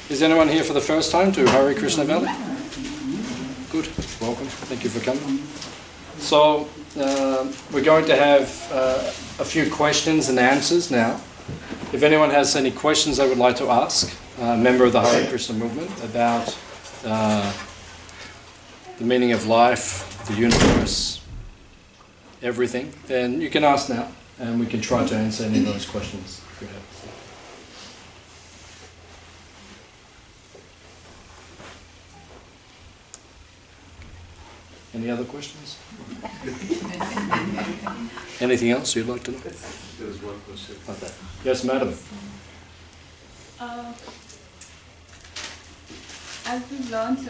Is anyone here for the first time to Hare Krishna Valley? Good, welcome, thank you for coming. So, we're going to have a few questions and answers now. If anyone has any questions they would like to ask, a member of the Hare Krishna movement, about the meaning of life, the universe, everything, then you can ask now, and we can try to answer any of those questions if you have. Any other questions? Anything else you'd like to know? There's one question. Like that. Yes, madam. As we've learned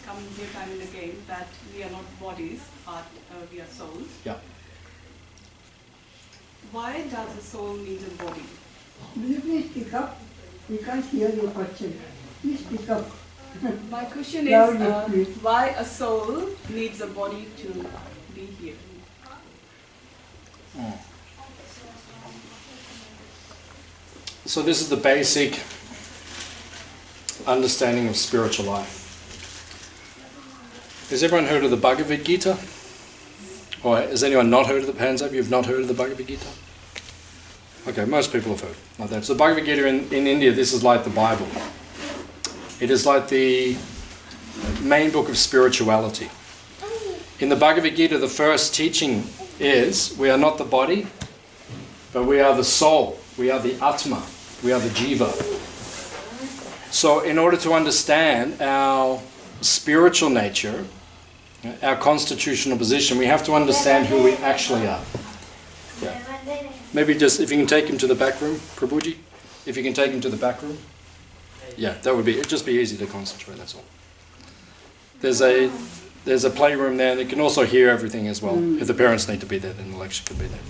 coming here time and again that we are not bodies, but we are souls. Yeah. Why does a soul need a body? Will you please speak up? We can't hear your question. Please speak up. My question Loudly, is why a soul needs a body to be here? So this is the basic understanding of spiritual life. Has everyone heard of the Bhagavad Gita? Or has anyone not heard of the hands up? You've not heard of the Bhagavad Gita? Okay, most people have heard of that. So the Bhagavad Gita in India, this is like the Bible. It is like the main book of spirituality. In the Bhagavad Gita, the first teaching is we are not the body, but we are the soul. We are the Atma. We are the Jiva. So in order to understand our spiritual nature, our constitutional position, we have to understand who we actually are. Yeah. Maybe just, if you can take him to the back room, Prabhuji, if you can take him to the back room. Yeah, that would be, it'd just be easy to concentrate, that's all. There's a playroom there, and you can also hear everything as well. If the parents need to be there, then the lecture could be there.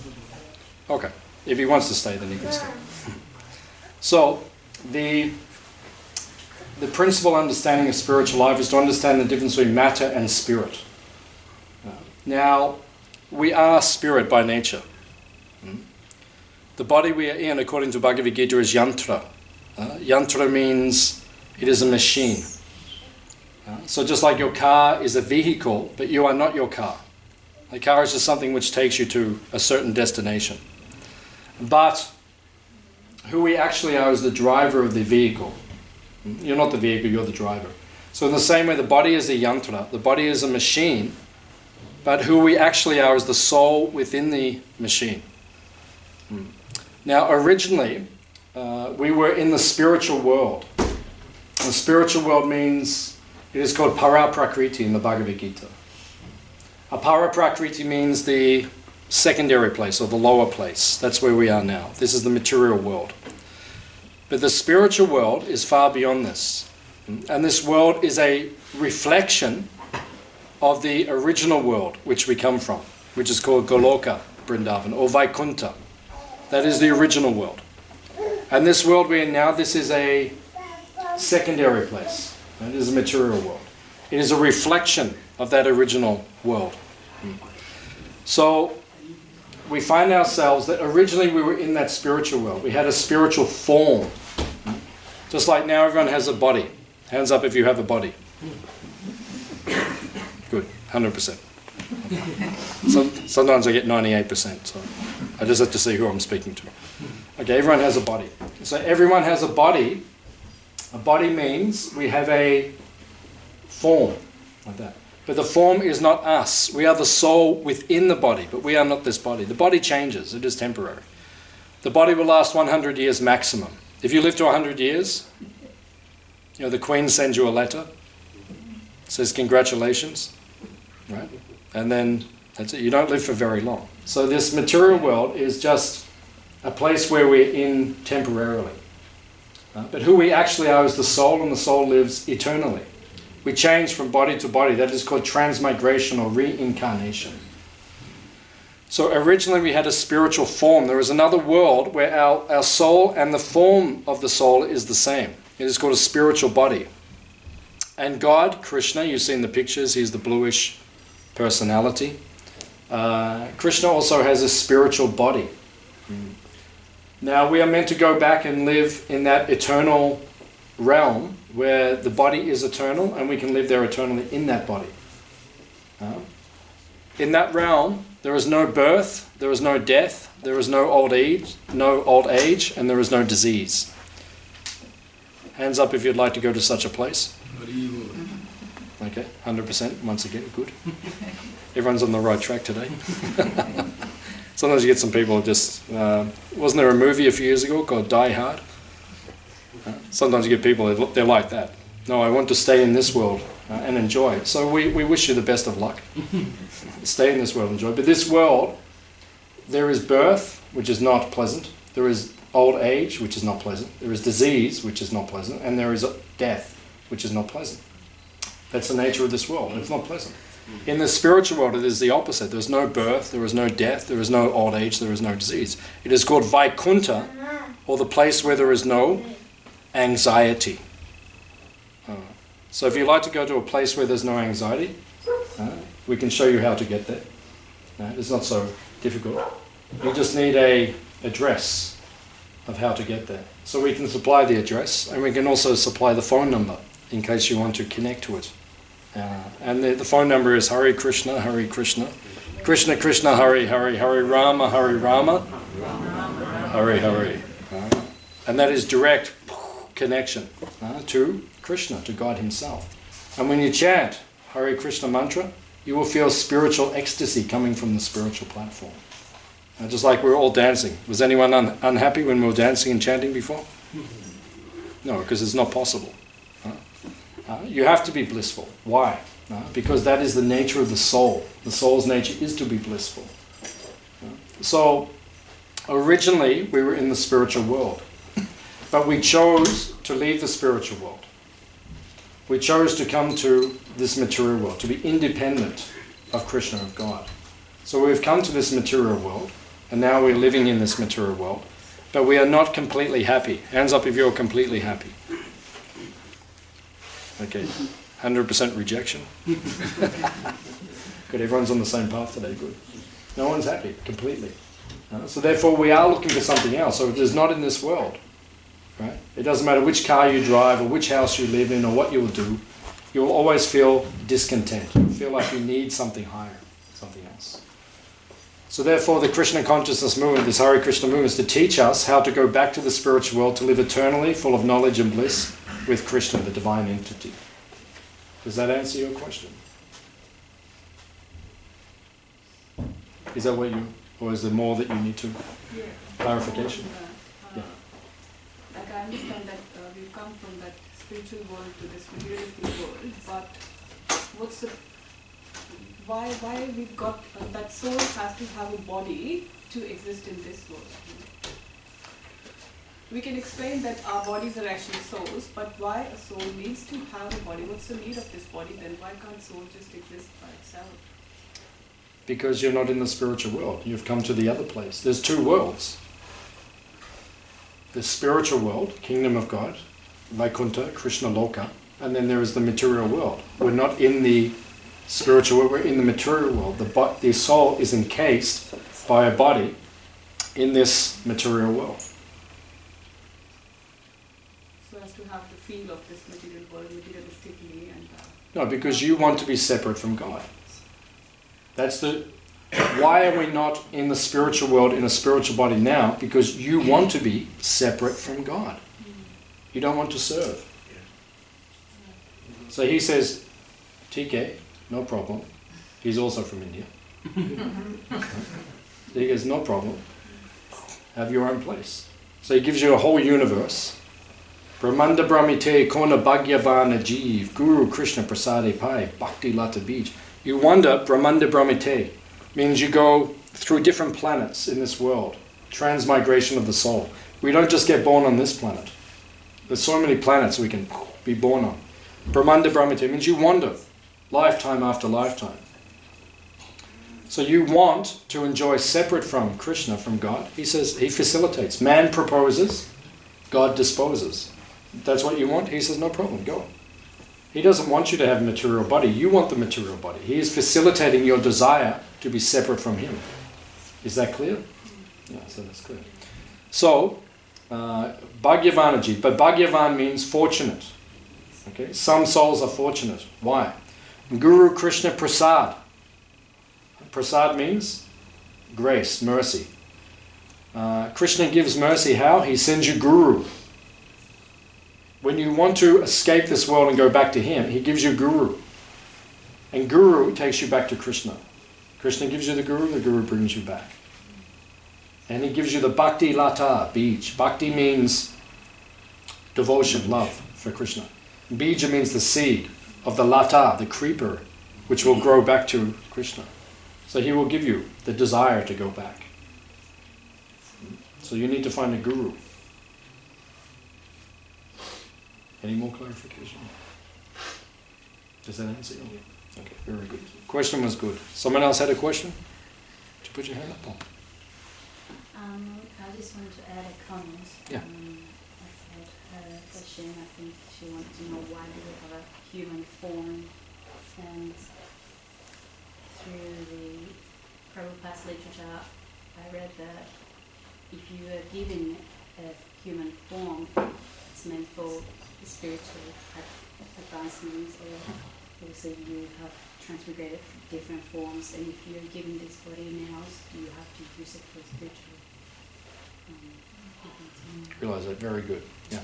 Okay, if he wants to stay, then he can stay. So, the principal understanding of spiritual life is to understand the difference between matter and spirit. Now, we are spirit by nature. The body we are in, according to Bhagavad Gita, is yantra. Yantra means it is a machine. So just like your car is a vehicle, but you are not your car. The car is just something which takes you to a certain destination. But who we actually are is the driver of the vehicle. You're not the vehicle, you're the driver. So in the same way, the body is a yantra, the body is a machine, but who we actually are is the soul within the machine. Now originally, we were in the spiritual world. The spiritual world means, it is called para prakriti in the Bhagavad Gita. A para prakriti means the secondary place or the lower place. That's where we are now. This is the material world. But the spiritual world is far beyond this. And this world is a reflection of the original world which we come from, which is called Goloka, Vrindavan, or Vaikuntha. That is the original world. And this world we're in now, this is a secondary place. It is a material world. It is a reflection of that original world. So we find ourselves that originally we were in that spiritual world. We had a spiritual form. Just like now everyone has a body. Hands up if you have a body. Good, 100%. Sometimes I get 98%, so I just have to see who I'm speaking to. Okay, everyone has a body. So everyone has a body. A body means we have a form, like that. But the form is not us. We are the soul within the body, but we are not this body. The body changes. It is temporary. The body will last 100 years maximum. If you live to 100 years, the Queen sends you a letter, says congratulations, right? And then that's it. You don't live for very long. So this material world is just a place where we're in temporarily. But who we actually are is the soul, and the soul lives eternally. We change from body to body. That is called transmigration or reincarnation. So originally we had a spiritual form. There is another world where our soul and the form of the soul is the same. It is called a spiritual body. And God, Krishna, you've seen the pictures, he's the bluish personality. Krishna also has a spiritual body. Now we are meant to go back and live in that eternal realm where the body is eternal and we can live there eternally in that body. In that realm, there is no birth, there is no death, there is no old age, and there is no disease. Hands up if you'd like to go to such a place. Okay, 100%, once again, good. Everyone's on the right track today. Sometimes you get some people just, wasn't there a movie a few years ago called Die Hard? Sometimes you get people, they're like that. No, I want to stay in this world and enjoy it. So we wish you the best of luck. Stay in this world and enjoy it. But this world, there is birth, which is not pleasant. There is old age, which is not pleasant. There is disease, which is not pleasant. And there is death, which is not pleasant. That's the nature of this world. It's not pleasant. In the spiritual world, it is the opposite. There is no birth, there is no death, there is no old age, there is no disease. It is called Vaikuntha, or the place where there is no anxiety. So if you'd like to go to a place where there's no anxiety, we can show you how to get there. It's not so difficult. You just need an address of how to get there. So we can supply the address, and we can also supply the phone number in case you want to connect to it. And the phone number is Hare Krishna, Hare Krishna, Krishna Krishna, Hare Hare, Hare Rama, Hare Rama, Hare Hare. And that is direct connection to Krishna, to God Himself. And when you chant Hare Krishna mantra, you will feel spiritual ecstasy coming from the spiritual platform. Just like we're all dancing. Was anyone unhappy when we were dancing and chanting before? No, because it's not possible. You have to be blissful. Why? Because that is the nature of the soul. The soul's nature is to be blissful. So, originally we were in the spiritual world. But we chose to leave the spiritual world. We chose to come to this material world, to be independent of Krishna, of God. So we've come to this material world, and now we're living in this material world, but we are not completely happy. Hands up if you're completely happy. Okay, 100% rejection. Good, everyone's on the same path today, good. No one's happy, completely. So therefore we are looking for something else, so it is not in this world. Right? It doesn't matter which car you drive or which house you live in or what you will do, you will always feel discontent. You'll feel like you need something higher, something else. So therefore the Krishna consciousness movement, this Hare Krishna movement, is to teach us how to go back to the spiritual world, to live eternally, full of knowledge and bliss with Krishna, the divine entity. Does that answer your question? Is that what you, or is there more that you need to clarification? Like I understand that we've come from that spiritual world to this materialistic world, but what's the, why we've got, that soul has to have a body to exist in this world? We can explain that our bodies are actually souls, but why a soul needs to have a body? What's the need of this body then? Why can't soul just exist by itself? Because you're not in the spiritual world. You've come to the other place. There's two worlds. The spiritual world, kingdom of God, Vaikuntha, Krishna Loka, and then there is the material world. We're not in the spiritual world, we're in the material world. The soul is encased by a body in this material world. So as to have the feel of this material world materialistically and... No, because you want to be separate from God. That's the... Why are we not in the spiritual world in a spiritual body now? Because you want to be separate from God. You don't want to serve. So he says, TK, no problem. He's also from India. So he goes, no problem. Have your own place. So he gives you a whole universe. Brahmanda Brahmite Kona Bhagyavana Jeev Guru Krishna Prasade Pai Bhakti Lata Beach. You wander Brahmanda Brahmite. Means you go through different planets in this world. Transmigration of the soul. We don't just get born on this planet. There's so many planets we can be born on. Brahmanda Brahmite means you wander lifetime after lifetime. So you want to enjoy separate from Krishna, from God. He says, he facilitates. Man proposes, God disposes. That's what you want? He says, no problem, go. He doesn't want you to have a material body. You want the material body. He is facilitating your desire to be separate from him. Is that clear? Yeah, so that's clear. So, Bhagavanaji, but Bhagavan means fortunate. Okay, some souls are fortunate. Why? Guru Krishna Prasad. Prasad means grace, mercy. Krishna gives mercy how? He sends you Guru. When you want to escape this world and go back to him, he gives you Guru. And Guru takes you back to Krishna. Krishna gives you the Guru brings you back. And he gives you the Bhakti Lata, Bij. Bhakti means devotion, love for Krishna. Bija means the seed of the Lata, the creeper, which will grow back to Krishna. So he will give you the desire to go back. So you need to find a Guru. Any more clarification? Does that answer you? Okay, very good. Question was good. Someone else had a question? Did you put your hand up? Paul? I just wanted to add a comment. Yeah. I had a question. I think she wanted to know why do we have a human form, and through the Prabhupada's literature, I read that if you are given a human form, it's meant for spiritual advancements, or also you have transmigrated different forms, and if you're given this body now, you have to use it for spiritual. Realize that, very good. Yeah.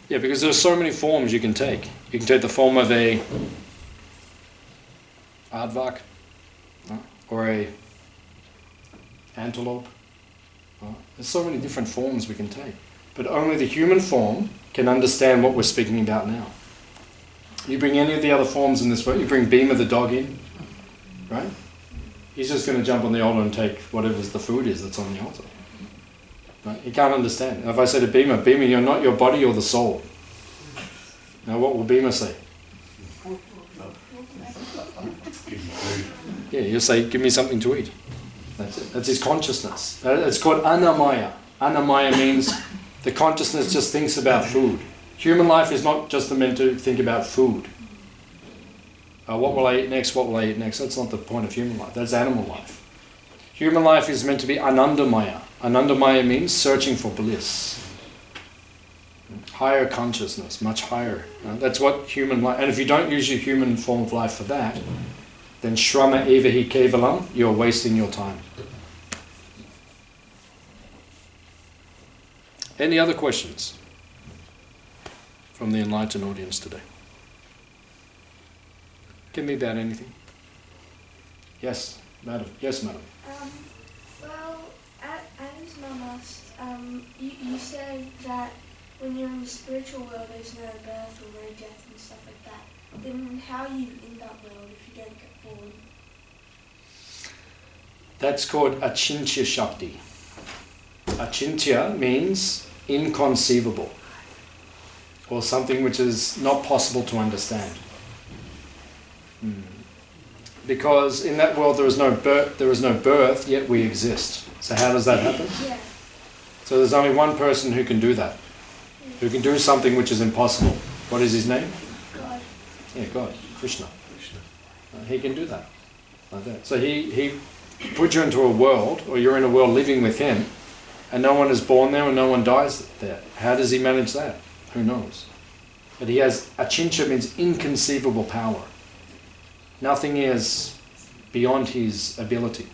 Yeah, because there's so many forms you can take. You can take the form of a aardvark, or a antelope. There's so many different forms we can take. But only the human form can understand what we're speaking about now. You bring any of the other forms in this world, you bring Bhima the dog in, right? He's just going to jump on the altar and take whatever the food is that's on the altar. Right? He can't understand. If I say to Bhima, Bhima, you're not your body, you're the soul. Now what will Bhima say? Yeah, you'll say, give me something to eat. That's it. That's his consciousness. It's called anamaya. Anamaya means the consciousness just thinks about food. Human life is not just meant to think about food. What will I eat next? What will I eat next? That's not the point of human life. That's animal life. Human life is meant to be anandamaya. Anandamaya means searching for bliss. Higher consciousness, much higher. That's what human life... And if you don't use your human form of life for that, then shrama eva hi kevalam, you're wasting your time. Any other questions from the enlightened audience today? Can be about anything. Yes, madam. Yes, madam. Well, as Mum asked, you said that when you're in the spiritual world there's no birth or no death and stuff like that. Then how are you in that world if you don't get born? That's called achintya shakti. Achintya means inconceivable, or something which is not possible to understand. Because in that world there is no birth, yet we exist. So how does that happen? Yeah. So there's only one person who can do that, who can do something which is impossible. What is his name? God. Yeah, God, Krishna. He can do that, like that. So he put you into a world, or you're in a world living with him, and no one is born there and no one dies there. How does he manage that? Who knows? But he has, achintya means inconceivable power. Nothing is beyond his ability.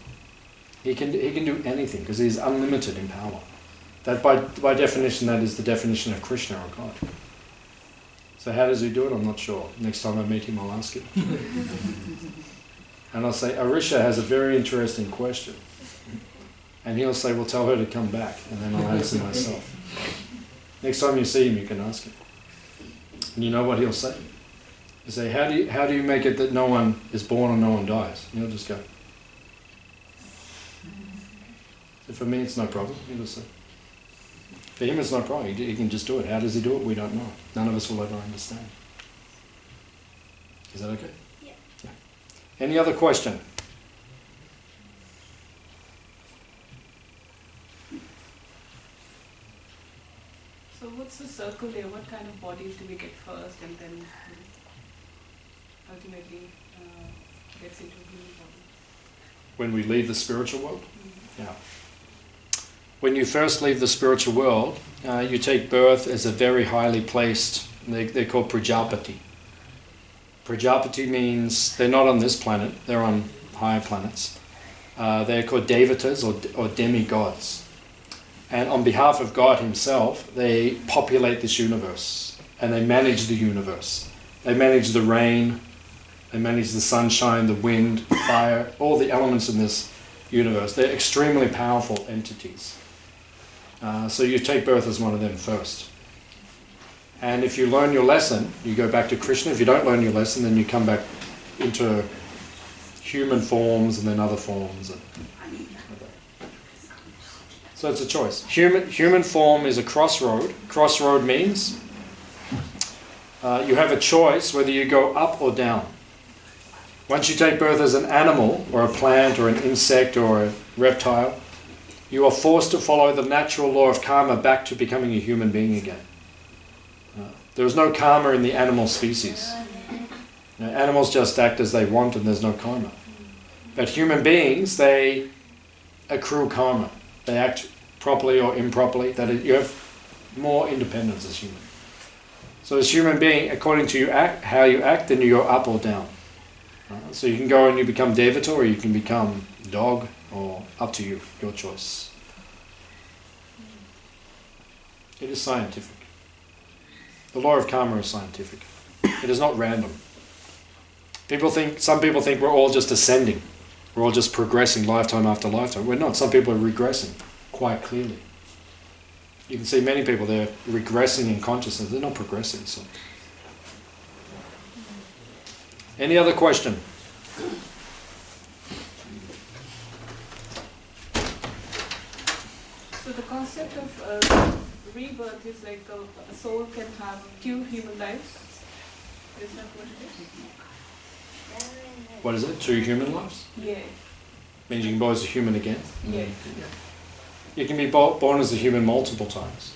He can do anything because he's unlimited in power. That by definition, that is the definition of Krishna or God. So how does he do it? I'm not sure. Next time I meet him, I'll ask him. And I'll say, Arisha has a very interesting question. And he'll say, well, tell her to come back. And then I'll answer myself. Next time you see him, you can ask him. And you know what he'll say? He'll say, how do you make it that no one is born or no one dies? And he'll just go. So for me, it's no problem. He'll just say. For him, it's no problem. He can just do it. How does he do it? We don't know. None of us will ever understand. Is that okay? Yeah. Any other question? So what's the circle there? What kind of bodies do we get first and then ultimately gets into human body? When we leave the spiritual world? Yeah. when you first leave the spiritual world, you take birth as a very highly placed, they're called Prajapati. Prajapati means they're not on this planet, they're on higher planets. They're called devatas or demigods. And on behalf of God himself, they populate this universe and they manage the universe. They manage the rain, they manage the sunshine, the wind, fire, all the elements in this universe. They're extremely powerful entities. So you take birth as one of them first. And if you learn your lesson, you go back to Krishna. If you don't learn your lesson, then you come back into human forms and then other forms. So it's a choice. Human form is a crossroad. Crossroad means you have a choice whether you go up or down. Once you take birth as an animal or a plant or an insect or a reptile, you are forced to follow the natural law of karma back to becoming a human being again. There is no karma in the animal species. Animals just act as they want and there's no karma. But human beings, they accrue karma. They act properly or improperly. That is, you have more independence as human. So as human being, according to how you act, then you go up or down. So you can go and you become devata, or you can become dog, or up to you, your choice. It is scientific. The law of karma is scientific. It is not random. Some people think we're all just ascending. We're all just progressing lifetime after lifetime. We're not. Some people are regressing quite clearly. You can see many people, they're regressing in consciousness. They're not progressing. So. Any other question? So the concept of rebirth is like a soul can have 2 human lives. Is that what it is? What is it? 2 human lives? Yeah. Means you can be born as a human again? Yeah. You can be born as a human multiple times.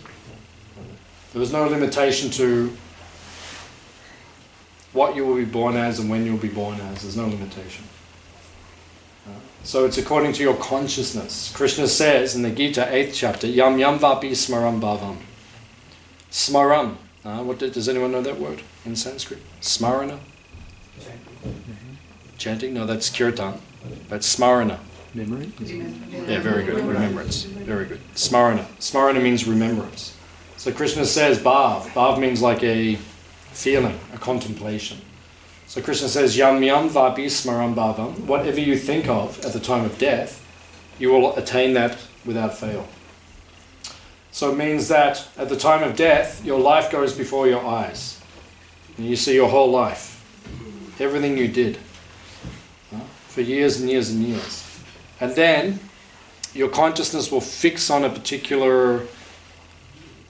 There is no limitation to what you will be born as and when you will be born as. There's no limitation. So it's according to your consciousness. Krishna says in the Gita, 8th chapter, Yam yam vapi smaram bhavam. Smaram. Does anyone know that word in Sanskrit? Smarana? Chanting? No, that's kirtan. But smarana. Memory? Yeah, very good. Remembrance. Very good. Smarana. Smarana means remembrance. So Krishna says bhav. Bhav means like a feeling, a contemplation. So Krishna says, Yam yam vapi smaram bhavam. Whatever you think of at the time of death, you will attain that without fail. So it means that at the time of death, your life goes before your eyes. And you see your whole life. Everything you did. For years and years and years. And then your consciousness will fix on a particular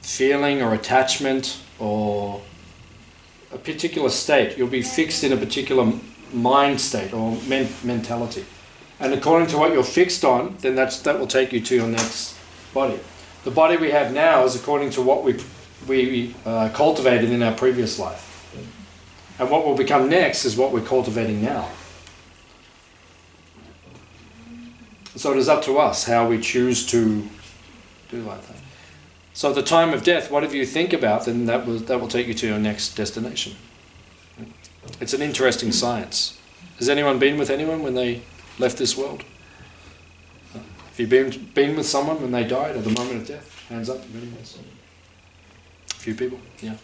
feeling or attachment or a particular state. You'll be fixed in a particular mind state or mentality. And according to what you're fixed on, then that will take you to your next body. The body we have now is according to what we cultivated in our previous life. And what will become next is what we're cultivating now. So it is up to us how we choose to do like that. So at the time of death, whatever you think about, then that will take you to your next destination. It's an interesting science. Has anyone been with anyone when they left this world? Have you been with someone when they died at the moment of death? Hands up, if anyone's. A few people, yeah.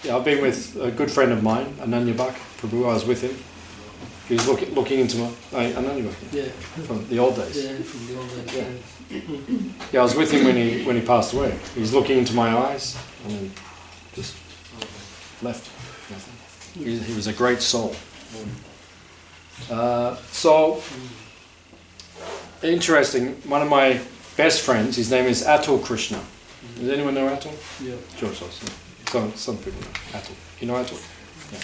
Yeah, I've been with a good friend of mine, Ananya Bak, Prabhu. I was with him. He was looking into my... Ananya Bak? Yeah. From the old days. Yeah, from the old days. Yeah. Yeah, I was with him when he passed away. He was looking into my eyes and then just left. He was a great soul. So, interesting, one of my best friends, his name is Atul Krishna. Does anyone know Atul? Yeah. Sure. Some people know Atul. You know Atul? Yeah.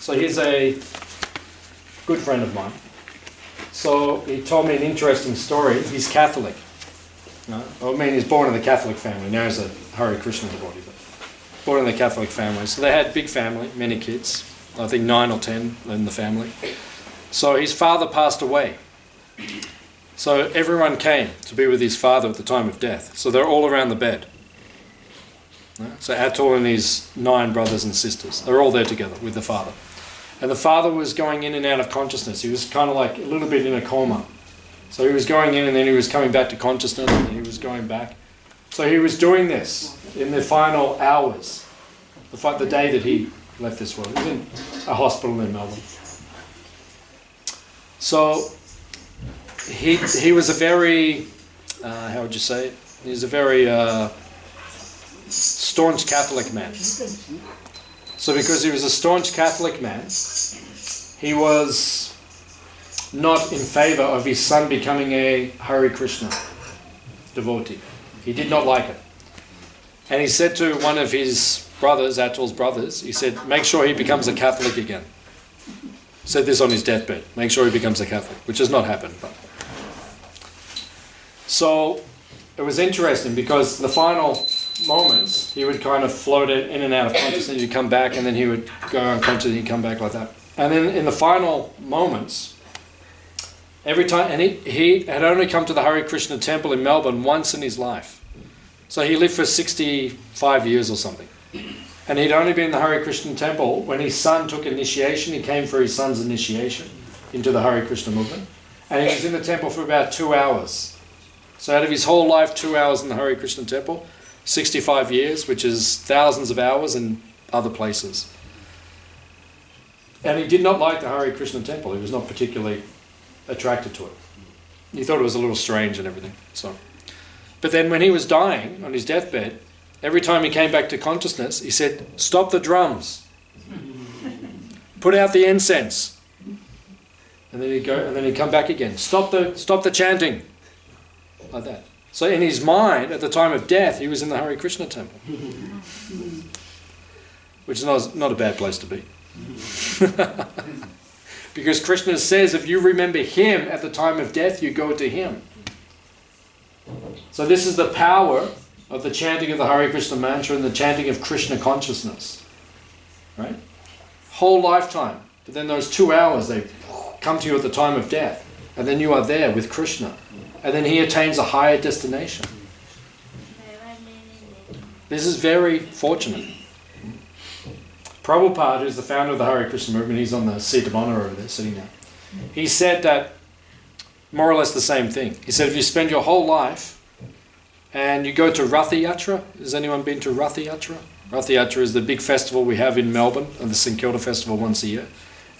So he's a good friend of mine. So he told me an interesting story. He's Catholic. He's born in the Catholic family. Now he's a Hare Krishna devotee, but born in the Catholic family. So they had a big family, many kids. I think 9 or 10 in the family. So his father passed away. So everyone came to be with his father at the time of death. So they're all around the bed. So Atul and his 9 brothers and sisters, they're all there together with the father. And the father was going in and out of consciousness. He was kind of like a little bit in a coma. So he was going in and then he was coming back to consciousness and he was going back. So he was doing this in the final hours, the day that he left this world. He was in a hospital in Melbourne. So he was a very, how would you say it? He was a very staunch Catholic man. So because he was a staunch Catholic man, he was not in favour of his son becoming a Hare Krishna devotee. He did not like it. And he said to one of his brothers, Atul's brothers, he said, make sure he becomes a Catholic again. Said this on his deathbed, make sure he becomes a Catholic, which has not happened. But. So it was interesting because the final moments, he would kind of float in and out of consciousness, he'd come back and then he would go unconscious and he'd come back like that. And then in the final moments, every time, and he had only come to the Hare Krishna temple in Melbourne once in his life. So he lived for 65 years or something. And he'd only been in the Hare Krishna temple when his son took initiation. He came for his son's initiation into the Hare Krishna movement. And he was in the temple for about 2 hours. So out of his whole life, 2 hours in the Hare Krishna temple, 65 years, which is thousands of hours in other places. And he did not like the Hare Krishna temple. He was not particularly attracted to it. He thought it was a little strange and everything. So, but then when he was dying on his deathbed, every time he came back to consciousness, he said, stop the drums. Put out the incense. And then he'd go, and then he'd come back again. Stop the chanting. Like that. So in his mind, at the time of death, he was in the Hare Krishna temple. Which is not a bad place to be. Because Krishna says, if you remember him at the time of death, you go to him. So this is the power of the chanting of the Hare Krishna mantra and the chanting of Krishna consciousness. Right? Whole lifetime. But then those 2 hours, they come to you at the time of death. And then you are there with Krishna. And then he attains a higher destination. This is very fortunate. Prabhupada, who's the founder of the Hare Krishna movement, he's on the seat of honor over there, sitting there. He said that, more or less the same thing. He said if you spend your whole life and you go to Rath-Yatra, has anyone been to Rath-Yatra? Rath-Yatra is the big festival we have in Melbourne, and the St Kilda festival once a year.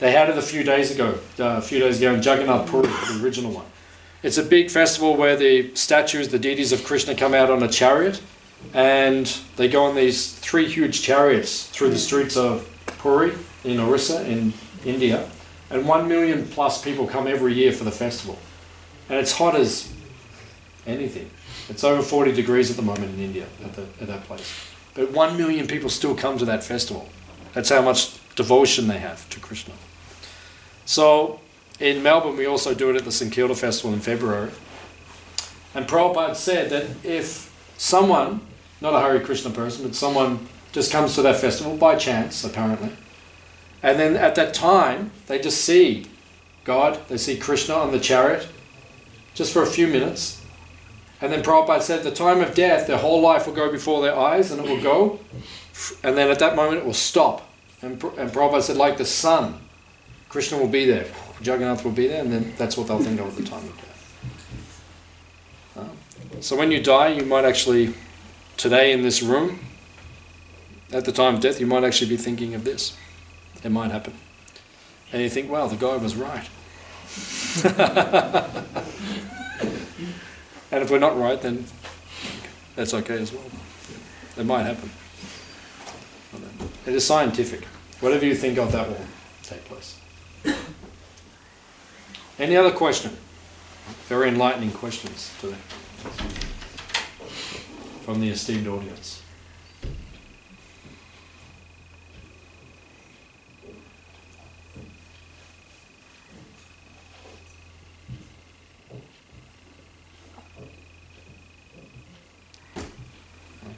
They had it a few days ago in Jagannath Puri, the original one. It's a big festival where the statues, the deities of Krishna come out on a chariot, and they go on these 3 huge chariots through the streets of Puri in Orissa in India, and 1 million plus people come every year for the festival. And it's hot as anything. It's over 40 degrees at the moment in India at that place. But 1 million people still come to that festival. That's how much devotion they have to Krishna. So in Melbourne, we also do it at the St Kilda Festival in February. And Prabhupada said that if someone, not a Hare Krishna person, but someone just comes to that festival by chance, apparently, and then at that time, they just see God, they see Krishna on the chariot, just for a few minutes. And then Prabhupada said at the time of death, their whole life will go before their eyes, and it will go, and then at that moment it will stop. And Prabhupada said, like the sun, Krishna will be there. Jagannath will be there, and then that's what they'll think of at the time of death. So when you die, you might actually, today in this room, at the time of death, you might actually be thinking of this. It might happen. And you think, wow, the guy was right. And if we're not right, then that's okay as well. It might happen. It is scientific. Whatever you think of, that will take place. Any other question? Very enlightening questions today from the esteemed audience.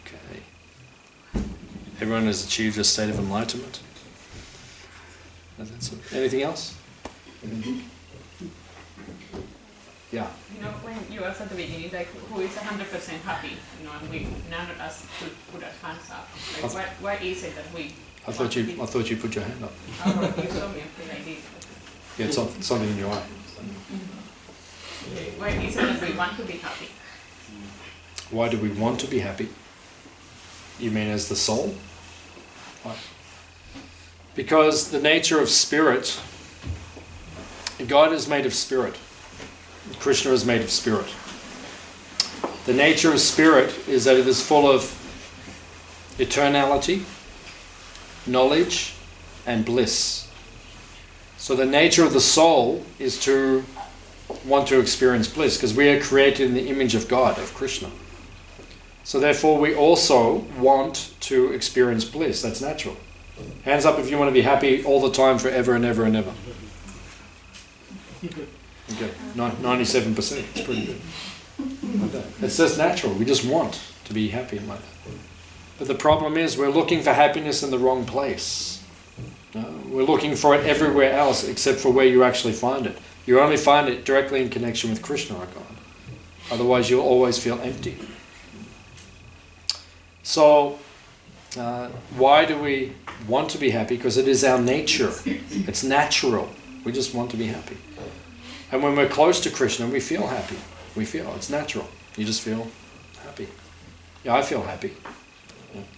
Okay. Everyone has achieved a state of enlightenment. That's it. Anything else? Yeah. You know, when you asked at the beginning, like, who is 100% happy, you know, and we, none of us could put our hands up. Like, why is it that we... I thought you put your hand up. Oh, you saw me, because I did. Yeah, it's something in your eye. Why is it that we want to be happy? Why do we want to be happy? You mean as the soul? Why? Because the nature of spirit, God is made of spirit. Krishna is made of spirit. The nature of spirit is that it is full of eternality, knowledge, and bliss. So the nature of the soul is to want to experience bliss, because we are created in the image of God, of Krishna. So therefore we also want to experience bliss. That's natural. Hands up if you want to be happy all the time, forever and ever and ever. Okay, 97%. It's pretty good. Like that. It's just natural. We just want to be happy like that. But the problem is we're looking for happiness in the wrong place. We're looking for it everywhere else except for where you actually find it. You only find it directly in connection with Krishna or God. Otherwise you'll always feel empty. So, why do we want to be happy? Because it is our nature. It's natural. We just want to be happy. And when we're close to Krishna, we feel happy. We feel, it's natural. You just feel happy. Yeah, I feel happy,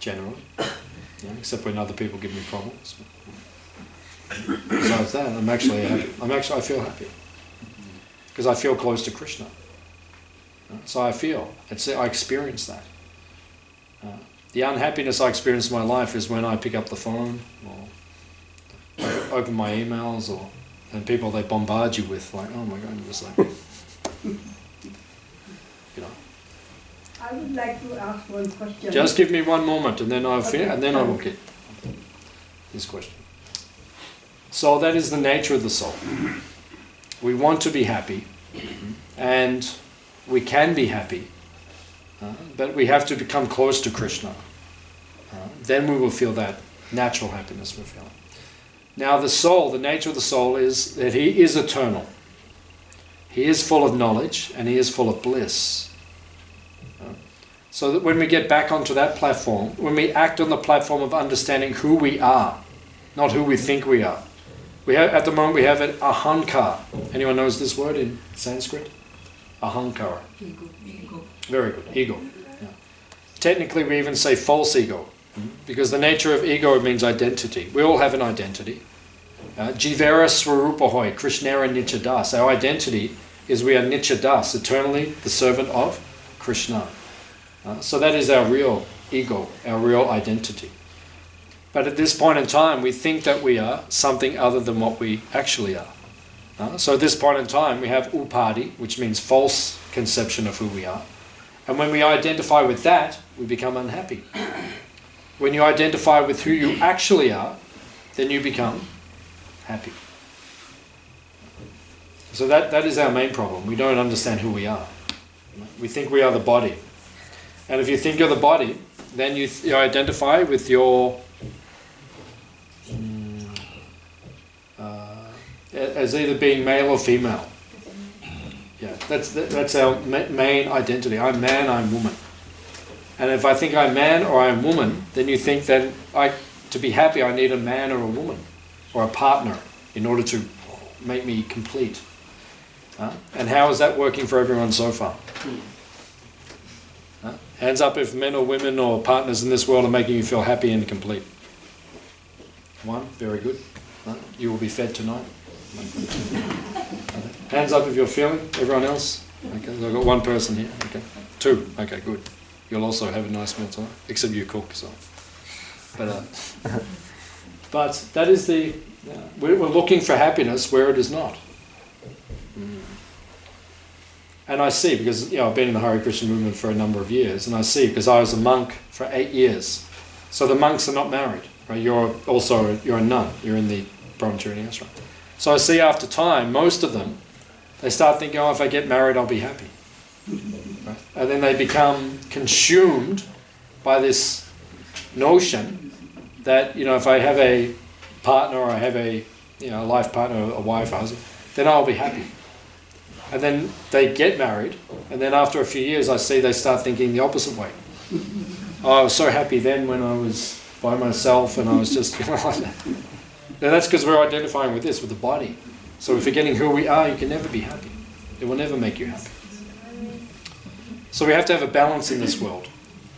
generally. Yeah, except when other people give me problems. Besides that, I'm actually happy. I feel happy. Because I feel close to Krishna. So I experience that. The unhappiness I experience in my life is when I pick up the phone or open my emails and people they bombard you with, like, oh my God, you're just like, you know. I would like to ask one question. Just give me one moment and then I will get this question. So that is the nature of the soul. We want to be happy and we can be happy. But we have to become close to Krishna. Then we will feel that natural happiness we're feeling. Now the soul, the nature of the soul is that he is eternal. He is full of knowledge and he is full of bliss. So that when we get back onto that platform, when we act on the platform of understanding who we are, not who we think we are. At the moment we have an ahankar. Anyone knows this word in Sanskrit? Ahankara. Ego. Very good. Ego. Yeah. Technically, we even say false ego, because the nature of ego means identity. We all have an identity. Jivara Swarupahoy, Krishnara Nichadas. Our identity is we are Nichadas, eternally the servant of Krishna. So that is our real ego, our real identity. But at this point in time, we think that we are something other than what we actually are. So at this point in time, we have upadi, which means false conception of who we are. And when we identify with that, we become unhappy. When you identify with who you actually are, then you become happy. So that is our main problem. We don't understand who we are. We think we are the body. And if you think you're the body, then you identify with your... as either being male or female. Yeah, that's our main identity. I'm man, I'm woman. And if I think I'm man or I'm woman, then you think that to be happy I need a man or a woman or a partner in order to make me complete. And how is that working for everyone so far? Hands up if men or women or partners in this world are making you feel happy and complete. One, very good. You will be fed tonight. Hands up if you're feeling. Everyone else? Okay, so I've got one person here. Okay, two. Okay, good. You'll also have a nice meal tonight, except you cook. So, but that is we're looking for happiness where it is not. And I see, because I've been in the Hare Krishna movement for a number of years, and I see, because I was a monk for 8 years. So the monks are not married, right? You're a nun. You're in the brahmacharya ashram. So I see after time, most of them, they start thinking, if I get married, I'll be happy. Right? And then they become consumed by this notion that, if I have a partner or I have a life partner, a wife, a husband, then I'll be happy. And then they get married, and then after a few years I see they start thinking the opposite way. Oh, I was so happy then when I was by myself and I was just, you know, like that. Now that's because we're identifying with this, with the body. So we're forgetting who we are. You can never be happy. It will never make you happy. So we have to have a balance in this world.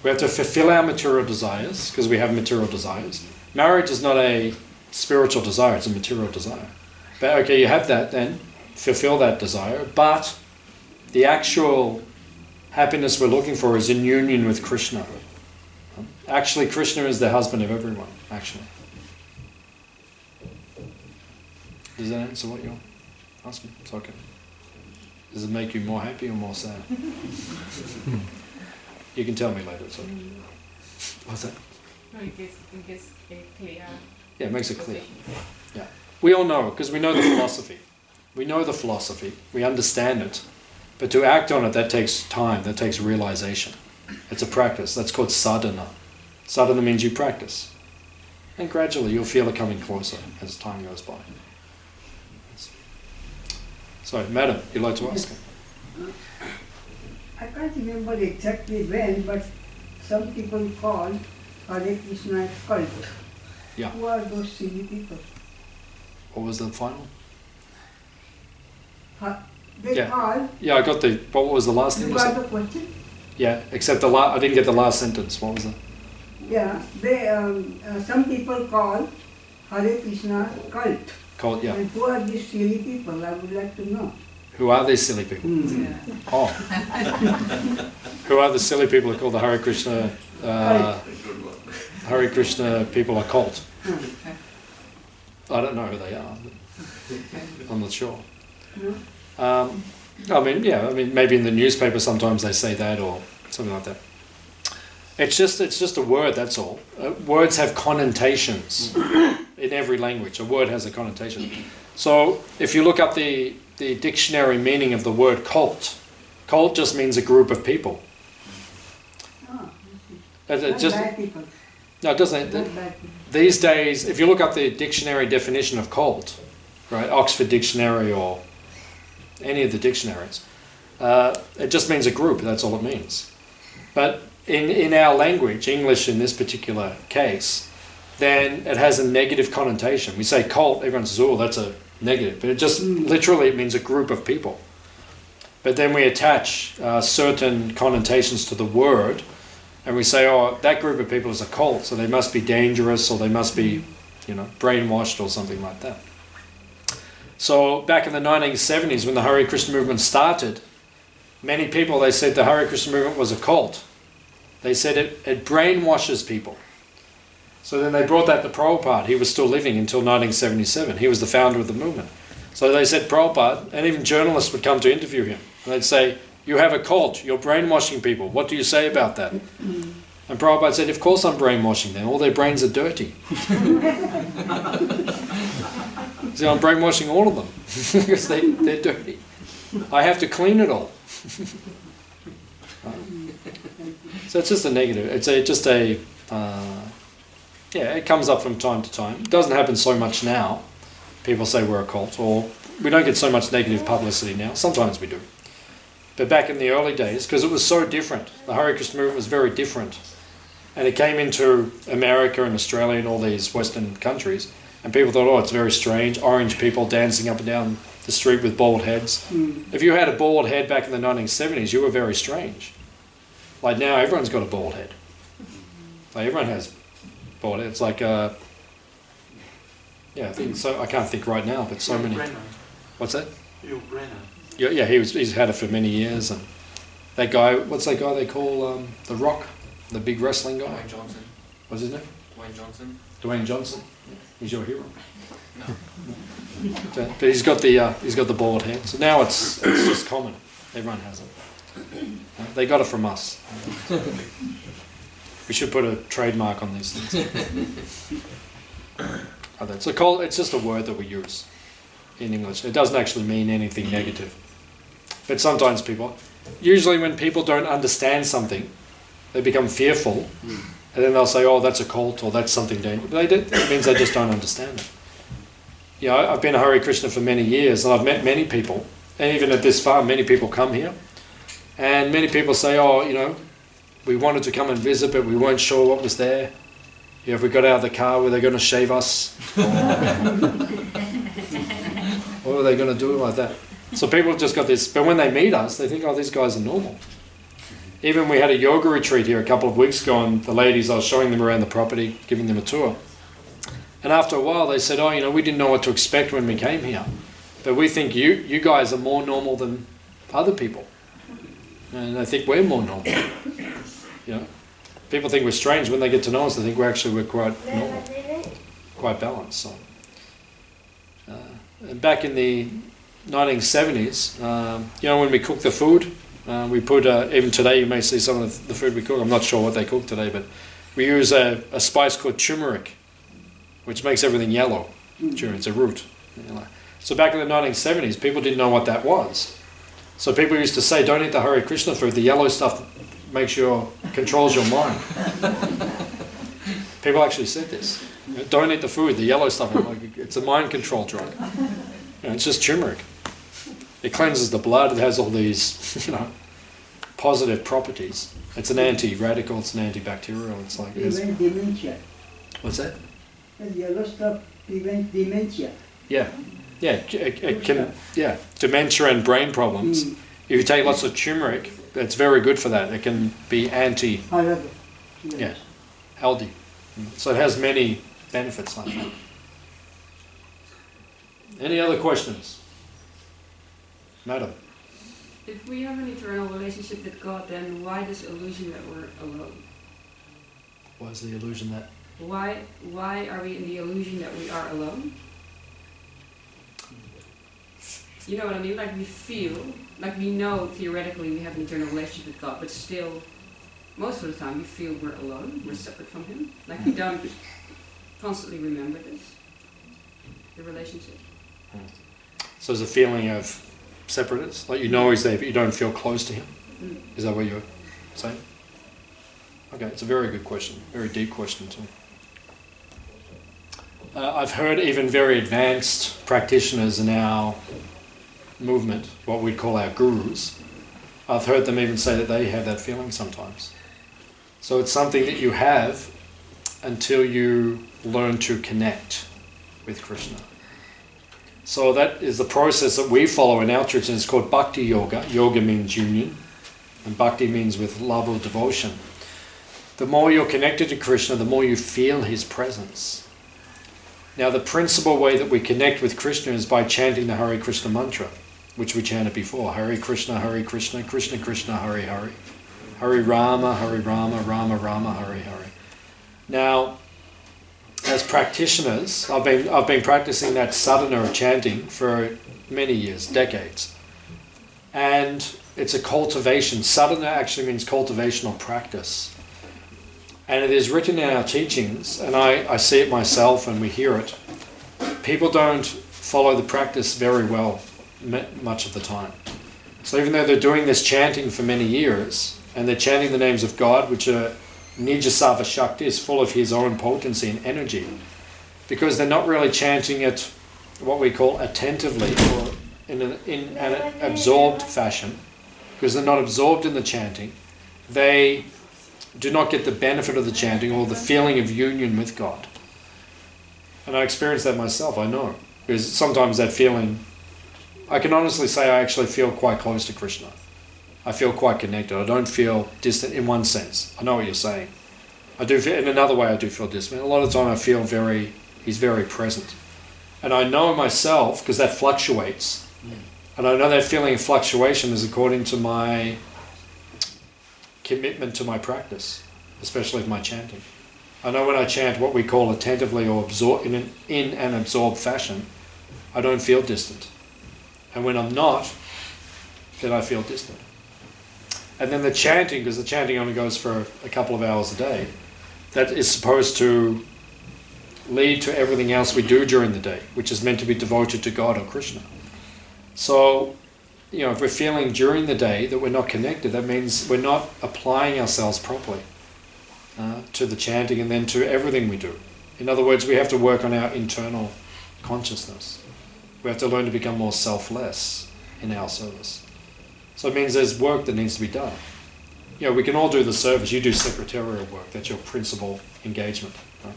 We have to fulfill our material desires, because we have material desires. Marriage is not a spiritual desire, it's a material desire. But okay, you have that, then fulfill that desire, but the actual happiness we're looking for is in union with Krishna. Actually, Krishna is the husband of everyone, actually. Does that answer what you're asking? It's okay. Does it make you more happy or more sad? You can tell me later, it's okay. What's that? No, it gets clear. Yeah, it makes it clear. Yeah. We all know, because we know the philosophy. We know the philosophy, we understand it, but to act on it, that takes time, that takes realization. It's a practice, that's called sadhana. Sadhana means you practice. And gradually you'll feel it coming closer as time goes by. So, madam, you'd like to ask? I can't remember exactly when, but some people call Hare Krishna a cult. Yeah. Who are those silly people? What was the final? They Yeah. call. Yeah, I got the, what was the last thing You you got said? the question? Yeah, except the I didn't get the last sentence. What was it? Yeah. They some people call Hare Krishna cult. Called, yeah. And who are these silly people? I would like to know. Who are these silly people? Oh. Who are the silly people who call the Hare Krishna, Hare Krishna people a cult? I don't know who they are. I'm not sure. No? I mean, maybe in the newspaper sometimes they say that or something like that. It's just a word, that's all. Words have connotations in every language. A word has a connotation. So if you look up the dictionary meaning of the word cult, cult just means a group of people. Oh, It just, bad people. no, it doesn't. Not bad people. These days, if you look up the dictionary definition of cult, right, Oxford Dictionary or any of the dictionaries, it just means a group, that's all it means. But in our language, English in this particular case, then it has a negative connotation. We say cult, everyone says, oh, that's a negative. But it just literally it means a group of people. But then we attach certain connotations to the word, and we say, oh, that group of people is a cult, so they must be dangerous, or they must be, brainwashed or something like that. So back in the 1970s, when the Hare Krishna movement started, many people, they said the Hare Krishna movement was a cult. They said it brainwashes people. So then they brought that to Prabhupada. He was still living until 1977. He was the founder of the movement. So they said, Prabhupada, and even journalists would come to interview him. And they'd say, you have a cult, you're brainwashing people. What do you say about that? And Prabhupada said, of course I'm brainwashing them. All their brains are dirty. So I'm brainwashing all of them because they're dirty. I have to clean it all. So it's just a negative. It's it comes up from time to time. It doesn't happen so much now. People say we're a cult, or we don't get so much negative publicity now. Sometimes we do. But back in the early days, because it was so different, the Hare Krishna movement was very different. And it came into America and Australia and all these Western countries, and people thought, oh, it's very strange, orange people dancing up and down the street with bald heads. If you had a bald head back in the 1970s, you were very strange. Like now, everyone's got a bald head. Like everyone has bald head. It's like, I think so. I can't think right now, but so many. What's that? Yeah, he's had it for many years, and that guy. What's that guy they call The Rock, the big wrestling guy? Dwayne Johnson. What's his name? Dwayne Johnson. Dwayne Johnson. He's your hero. No. But he's got the bald head. So now it's just common. Everyone has it. They got it from us. We should put a trademark on these things. So it's just a word that we use in English. It doesn't actually mean anything negative. But sometimes usually when people don't understand something, they become fearful, and then they'll say, oh, that's a cult, or that's something dangerous. But it means they just don't understand it. I've been a Hare Krishna for many years, and I've met many people and even at this farm, many people come here, and many people say, oh, you know, we wanted to come and visit, but we weren't sure what was there. You know, if we got out of the car, were they going to shave us? What were they going to do like that? So people have just got this, but when they meet us, they think, oh, these guys are normal. Even we had a yoga retreat here a couple of weeks ago, and the ladies, I was showing them around the property, giving them a tour. And after a while, they said, oh, you know, we didn't know what to expect when we came here. But we think you guys are more normal than other people. And I think we're more normal. You know, people think we're strange. When they get to know us, they think we're quite normal, quite balanced. So, and back in the 1970s, you know, when we cook the food, we put, even today you may see some of the food we cook. I'm not sure what they cook today, but we use a spice called turmeric, which makes everything yellow. It's a root. You know. So back in the 1970s, people didn't know what that was. So people used to say, don't eat the Hare Krishna food, the yellow stuff controls your mind. People actually said this. Don't eat the food, the yellow stuff, it's a mind control drug. You know, it's just turmeric. It cleanses the blood, it has all these, you know, positive properties. It's an anti-radical, it's an antibacterial, it's like... Prevent dementia. What's that? The yellow stuff prevents dementia. Yeah. Yeah, it can, yeah, dementia and brain problems. If you take lots of turmeric, it's very good for that. It can be yeah, healthy. So it has many benefits like that. Any other questions? Madam? If we have an eternal relationship with God, then why this illusion that we're alone? Why is the illusion that? Why are we in the illusion that we are alone? You know what I mean? Like we feel, like we know theoretically we have an eternal relationship with God, but still, most of the time we feel we're alone, we're separate from Him. Like we don't constantly remember this, the relationship. So there's a feeling of separateness? Like you know He's there, but you don't feel close to Him? Is that what you're saying? Okay, it's a very good question, very deep question too. I've heard even very advanced practitioners in our movement, what we'd call our gurus, I've heard them even say that they have that feeling sometimes. So it's something that you have until you learn to connect with Krishna. So that is the process that we follow in our tradition. It's called Bhakti Yoga. Yoga means union, and Bhakti means with love or devotion. The more you're connected to Krishna, the more you feel His presence. Now the principal way that we connect with Krishna is by chanting the Hare Krishna mantra, which we chanted before. Hare Krishna, Krishna Krishna, Hare Hare. Hare Rama, Rama Rama, Hare Hare. Now, as practitioners, I've been practicing that sadhana of chanting for many years, decades. And it's a cultivation. Sadhana actually means cultivation or practice. And it is written in our teachings, and I see it myself and we hear it. People don't follow the practice very well much of the time. So even though they're doing this chanting for many years, and they're chanting the names of God, which are Nijasava Shakti, is full of His own potency and energy, because they're not really chanting it what we call attentively or in an absorbed fashion, because they're not absorbed in the chanting, they do not get the benefit of the chanting or the feeling of union with God. And I experience that myself, I know. Because sometimes that feeling, I can honestly say I actually feel quite close to Krishna. I feel quite connected. I don't feel distant in one sense. I know what you're saying. I do feel, in another way I do feel distant. A lot of the time I feel He's very present. And I know myself, because that fluctuates, and I know that feeling of fluctuation is according to my commitment to my practice, especially with my chanting. I know when I chant what we call attentively or in an absorbed fashion, I don't feel distant. And when I'm not, then I feel distant. And then the chanting, because the chanting only goes for a couple of hours a day, that is supposed to lead to everything else we do during the day, which is meant to be devoted to God or Krishna. So, you know, if we're feeling during the day that we're not connected, that means we're not applying ourselves properly to the chanting and then to everything we do. In other words, we have to work on our internal consciousness. We have to learn to become more selfless in our service. So it means there's work that needs to be done. You know, we can all do the service. You do secretarial work. That's your principal engagement. Right?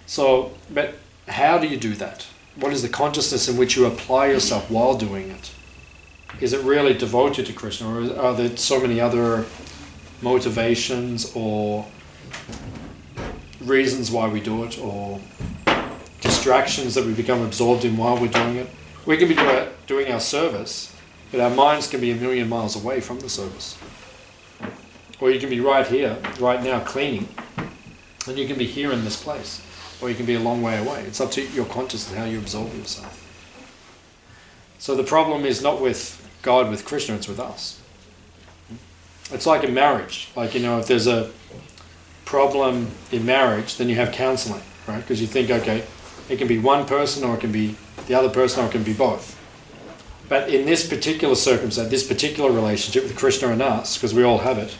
So, but how do you do that? What is the consciousness in which you apply yourself while doing it? Is it really devoted to Krishna, or are there so many other motivations or reasons why we do it, or distractions that we become absorbed in while we're doing it? We can be doing our service, but our minds can be a million miles away from the service. Or you can be right here, right now, cleaning, and you can be here in this place. Or you can be a long way away. It's up to your consciousness and how you absorb yourself. So the problem is not with God, with Krishna, it's with us. It's like in marriage. Like, you know, if there's a problem in marriage, then you have counseling, right? Because you think, okay, it can be one person, or it can be the other person, or it can be both. But in this particular circumstance, this particular relationship with Krishna and us, because we all have it,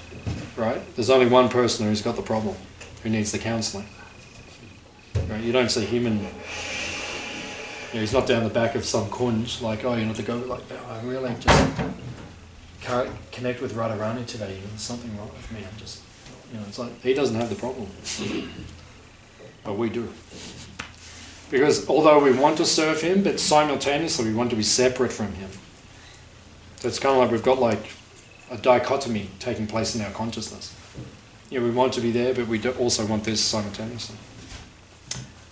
right? There's only one person who's got the problem, who needs the counseling. Right? You don't see him and, you know, he's not down the back of some kunj like, oh, you know, the go like, oh, I really just can't connect with Radharani today. You know, there's something wrong with me. I'm just, you know, it's like he doesn't have the problem, but we do. Because although we want to serve him, but simultaneously we want to be separate from him. So it's kind of like we've got like a dichotomy taking place in our consciousness. You know, we want to be there, but we also want this simultaneously.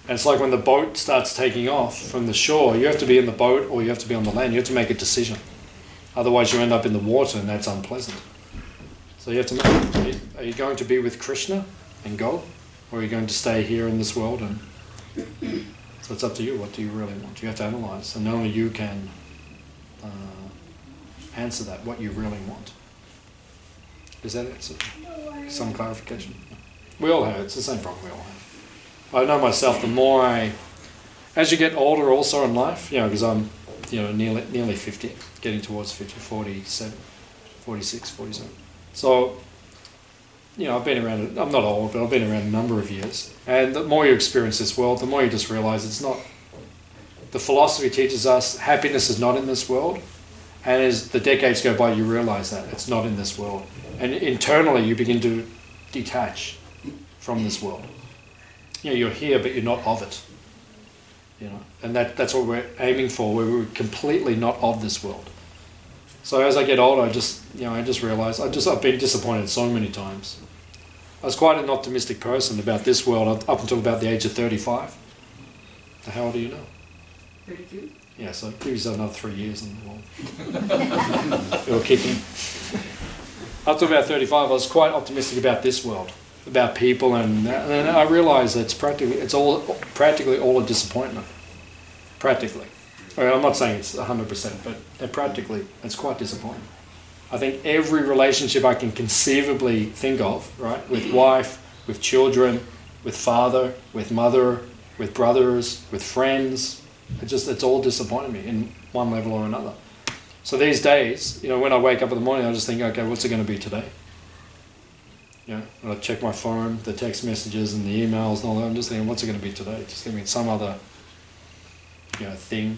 And it's like when the boat starts taking off from the shore, you have to be in the boat or you have to be on the land. You have to make a decision. Otherwise you end up in the water, and that's unpleasant. So you have to make, are you going to be with Krishna and go? Or are you going to stay here in this world? And so it's up to you. What do you really want? You have to analyze. And only you can answer that, what you really want. Is that it? Some clarification? We all have it. It's the same problem we all have. I know myself, the more as you get older also in life, you know, because I'm, you know, nearly 50, getting towards 50, 47, 46, 47. So, you know, I've been around, I'm not old, but I've been around a number of years. And the more you experience this world, the more you just realize it's not, the philosophy teaches us happiness is not in this world. And as the decades go by, you realize that it's not in this world. And internally you begin to detach from this world. You know, you're here, but you're not of it. You know, and that's what we're aiming for. We're completely not of this world. So as I get older, I just realize I've been disappointed so many times. I was quite an optimistic person about this world up until about the age of 35. How old do you know? 32. Yeah, so give yourself another 3 years and you're kicking. Up to about 35, I was quite optimistic about this world, about people, and I realised that it's practically all a disappointment. Practically. I'm not saying it's 100%, but practically it's quite disappointing. I think every relationship I can conceivably think of, right, with wife, with children, with father, with mother, with brothers, with friends, it's all disappointed me in one level or another. So these days, you know, when I wake up in the morning, I just think, okay, what's it going to be today? You know, and I check my phone, the text messages and the emails and all that. I'm just thinking, what's it going to be today? Just going to be some other, you know, thing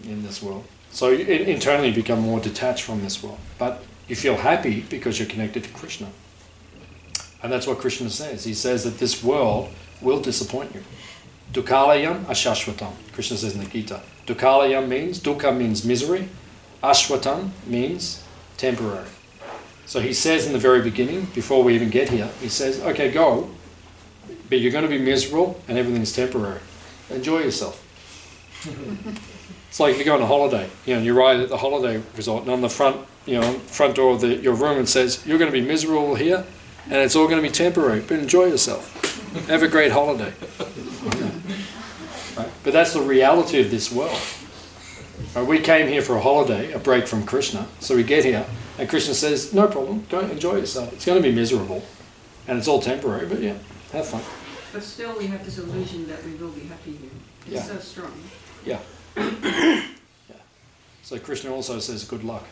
in this world. So internally you become more detached from this world. But you feel happy because you're connected to Krishna. And that's what Krishna says. He says that this world will disappoint you. Dukkalayam ashashvatam. Krishna says in the Gita. Dukkalayam means, dukkha means misery. Ashvatam means temporary. So he says in the very beginning, before we even get here, he says, okay, go, but you're going to be miserable and everything's temporary. Enjoy yourself. It's like if you go on a holiday, you know, you arrive at the holiday resort, and on the front door of your room it says, you're going to be miserable here and it's all going to be temporary, but enjoy yourself. Have a great holiday. Right? But that's the reality of this world. Right? We came here for a holiday, a break from Krishna, so we get here, and Krishna says, no problem, go enjoy yourself. It's going to be miserable, and it's all temporary, but yeah, have fun. But still we have this illusion that we will be happy here. It's so strong. Yeah. Yeah. So Krishna also says, good luck.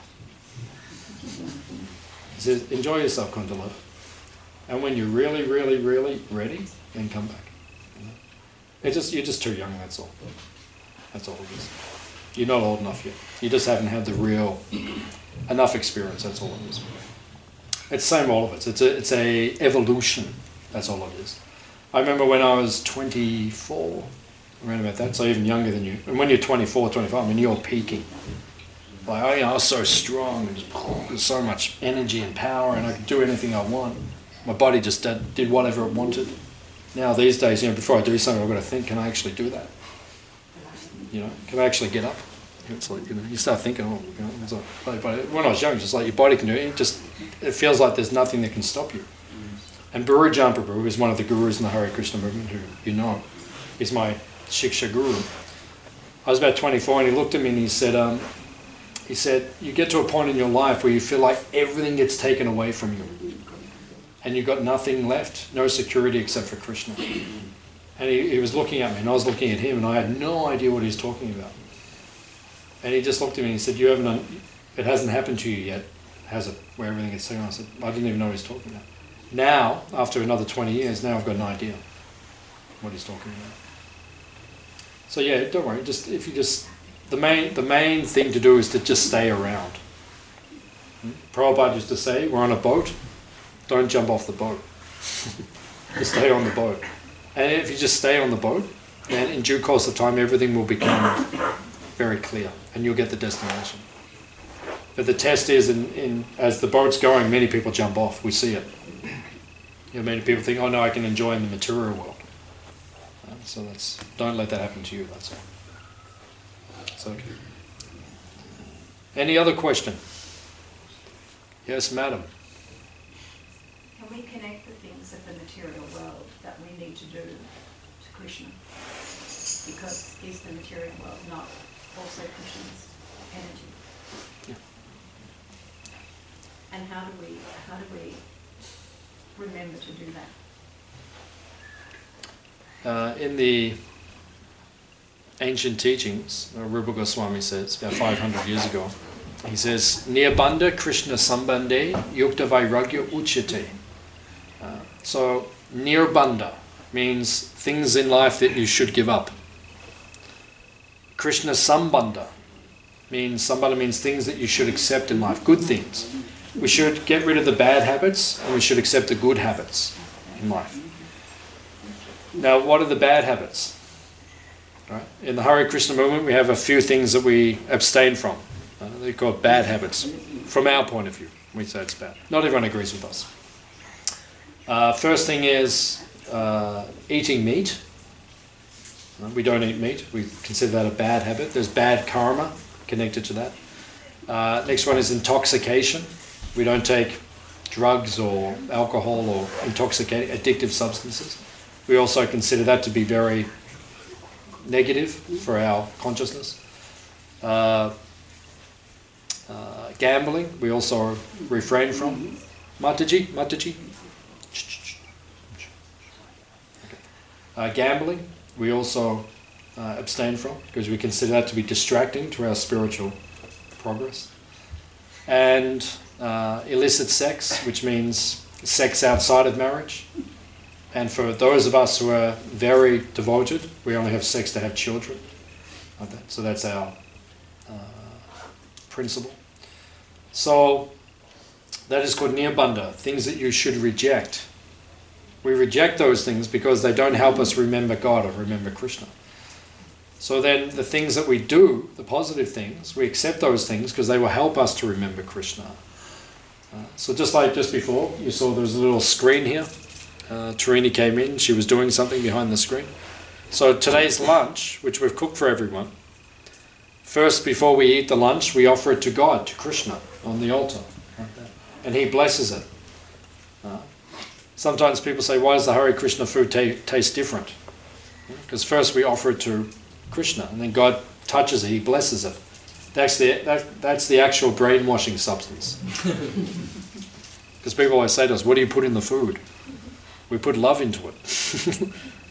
He says, enjoy yourself, Kundala. And when you're really, really, really ready, then come back. You know? You're just too young, that's all. That's all it is. You're not old enough yet. You just haven't had the real enough experience. That's all it is. It's the same all of it. It's a evolution. That's all it is. I remember when I was 24, around about that, so even younger than you. And when you're 24, 25, I mean, you're peaking. Like, I was so strong, and there's so much energy and power, and I could do anything I want. My body just did whatever it wanted. Now these days, before I do something, I've got to think, can I actually do that? Can I actually get up? It's like, you start thinking, it's like, but when I was young, it's just like your body can do it. It feels like there's nothing that can stop you. And Buru Jampa Prabhu is one of the gurus in the Hare Krishna movement who he's my Shiksha guru. I was about 24 and he looked at me and he said, you get to a point in your life where you feel like everything gets taken away from you. And you've got nothing left, no security except for Krishna. And he was looking at me and I was looking at him and I had no idea what he was talking about. And he just looked at me and he said, it hasn't happened to you yet, has it, where everything gets taken away? I said, I didn't even know what he was talking about. Now, after another 20 years, now I've got an idea what he's talking about. So yeah, don't worry, the main thing to do is to just stay around. Prabhupada used to say, we're on a boat, don't jump off the boat. Just stay on the boat. And if you just stay on the boat, then in due course of time everything will become very clear and you'll get the destination. But the test is, as the boat's going, many people jump off, we see it. Many people think, oh no, I can enjoy in the material world. So don't let that happen to you, that's all. So, any other question? Yes, madam. Can we connect the things of the material world that we need to do to Krishna? Because is the material world not also Krishna's energy? Yeah. And how do we remember to do that? In the ancient teachings, Rupa Goswami says, about 500 years ago, he says, Nirbandha Krishna Sambandhe Yukta Vairagya Uchyate. So, Nirbandha means things in life that you should give up. Krishna Sambandha means things that you should accept in life, good things. We should get rid of the bad habits and we should accept the good habits in life. Now, what are the bad habits? Right? In the Hare Krishna movement, we have a few things that we abstain from. They're called bad habits. From our point of view, we say it's bad. Not everyone agrees with us. First thing is eating meat. We don't eat meat. We consider that a bad habit. There's bad karma connected to that. Next one is intoxication. We don't take drugs or alcohol or intoxicating, addictive substances. We also consider that to be very negative for our consciousness. Gambling, we also refrain from. Mataji. Okay. Gambling, we also abstain from because we consider that to be distracting to our spiritual progress. And illicit sex, which means sex outside of marriage. And for those of us who are very devoted, we only have sex to have children. So that's our principle. So that is called nirbandha, things that you should reject. We reject those things because they don't help us remember God or remember Krishna. So then the things that we do, the positive things, we accept those things because they will help us to remember Krishna. So just like just before, you saw there was a little screen here. Tarini came in, she was doing something behind the screen. So today's lunch, which we've cooked for everyone, first before we eat the lunch, we offer it to God, to Krishna, on the altar. Like that. And he blesses it. Sometimes people say, why does the Hare Krishna food taste different? Because first we offer it to Krishna, and then God touches it, he blesses it. That's the actual brainwashing substance. Because people always say to us, what do you put in the food? We put love into it.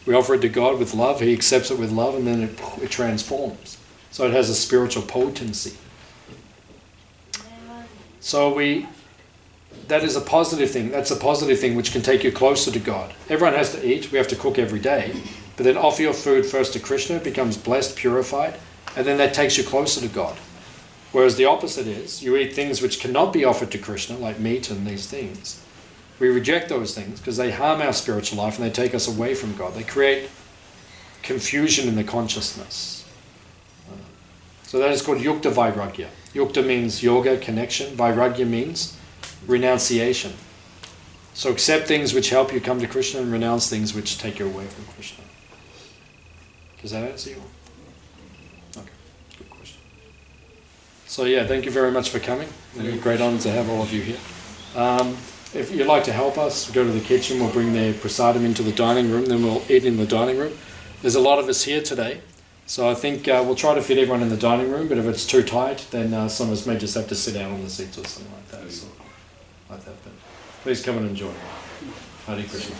We offer it to God with love, he accepts it with love, and then it transforms. So it has a spiritual potency. So that is a positive thing. That's a positive thing which can take you closer to God. Everyone has to eat, we have to cook every day. But then offer your food first to Krishna, it becomes blessed, purified, and then that takes you closer to God. Whereas the opposite is, you eat things which cannot be offered to Krishna, like meat and these things. We reject those things because they harm our spiritual life and they take us away from God. They create confusion in the consciousness. So that is called yukta vairagya. Yukta means yoga, connection. Vairagya means renunciation. So accept things which help you come to Krishna and renounce things which take you away from Krishna. Does that answer you? Okay, good question. So yeah, thank you very much for coming. It's a great honour to have all of you here. If you'd like to help us, go to the kitchen, we'll bring the prasadam into the dining room, then we'll eat in the dining room. There's a lot of us here today, so I think we'll try to fit everyone in the dining room, but if it's too tight, then some of us may just have to sit down on the seats or something like that. So, but please come and enjoy. Hare Krishna.